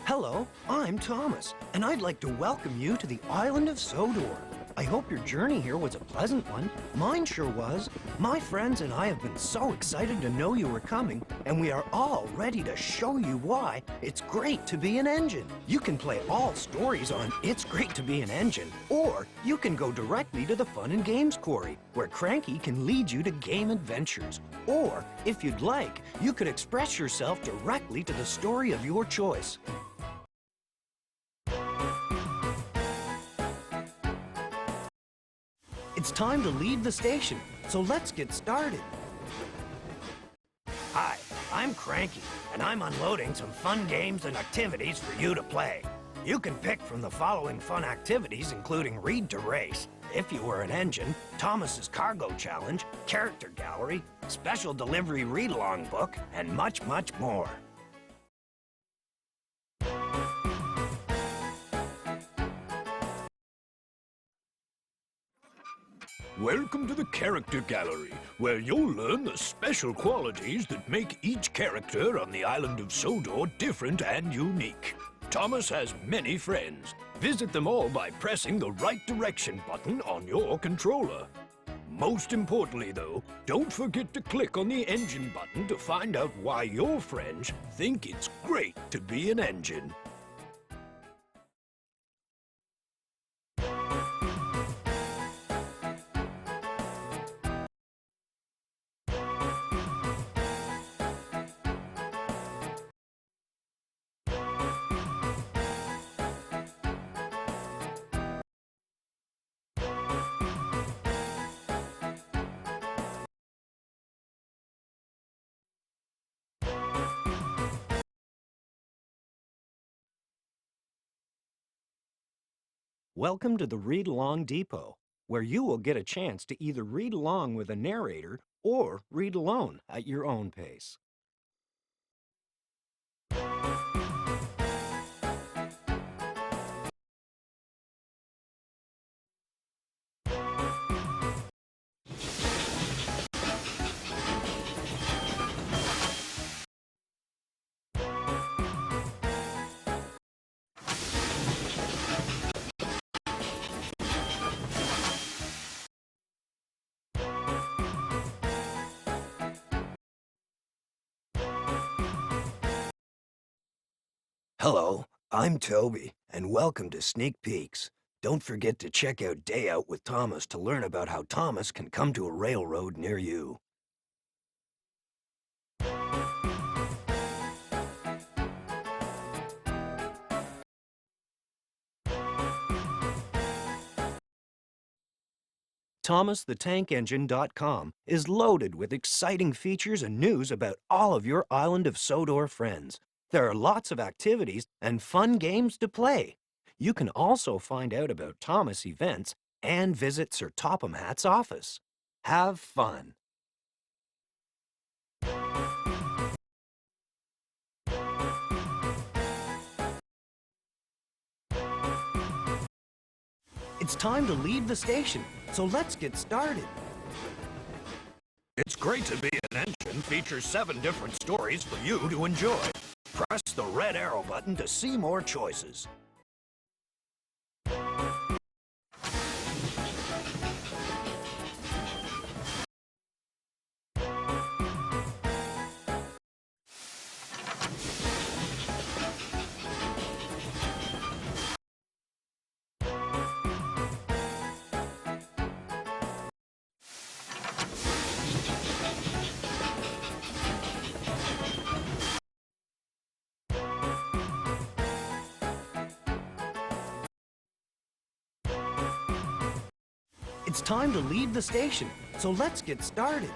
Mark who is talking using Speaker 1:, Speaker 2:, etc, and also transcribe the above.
Speaker 1: Hello, I'm Thomas, and I'd like to welcome you to the island of Sodor. I hope your journey here was a pleasant one. Mine sure was. My friends and I have been so excited to know you were coming, and we are all ready to show you why it's great to be an engine. You can play all stories on It's Great to Be an Engine, or you can go directly to the Fun and Games Quarry, where Cranky can lead you to game adventures. Or, if you'd like, you could express yourself directly to the story of your choice. It's time to leave the station, so let's get started. Hi, I'm Cranky, and I'm unloading some fun games and activities for you to play. You can pick from the following fun activities, including Read to Race, If You Were an Engine, Thomas's Cargo Challenge, Character Gallery, Special Delivery Read-Along Book, and much, much more.
Speaker 2: Welcome to the Character Gallery, where you'll learn the special qualities that make each character on the island of Sodor different and unique. Thomas has many friends. Visit them all by pressing the right direction button on your controller. Most importantly, though, don't forget to click on the engine button to find out why your friends think it's great to be an engine.
Speaker 1: Welcome to the Read Along Depot, where you will get a chance to either read along with a narrator or read alone at your own pace. Hello, I'm Toby, and welcome to Sneak Peeks. Don't forget to check out Day Out with Thomas to learn about how Thomas can come to a railroad near you. ThomasTheTankEngine.com is loaded with exciting features and news about all of your Island of Sodor friends. There are lots of activities and fun games to play. You can also find out about Thomas events and visit Sir Topham Hatt's office. Have fun! It's time to leave the station, so let's get started.
Speaker 2: It's Great to Be an Engine features 7 different stories for you to enjoy. Press the red arrow button to see more choices.
Speaker 1: It's time to leave the station, so let's get started.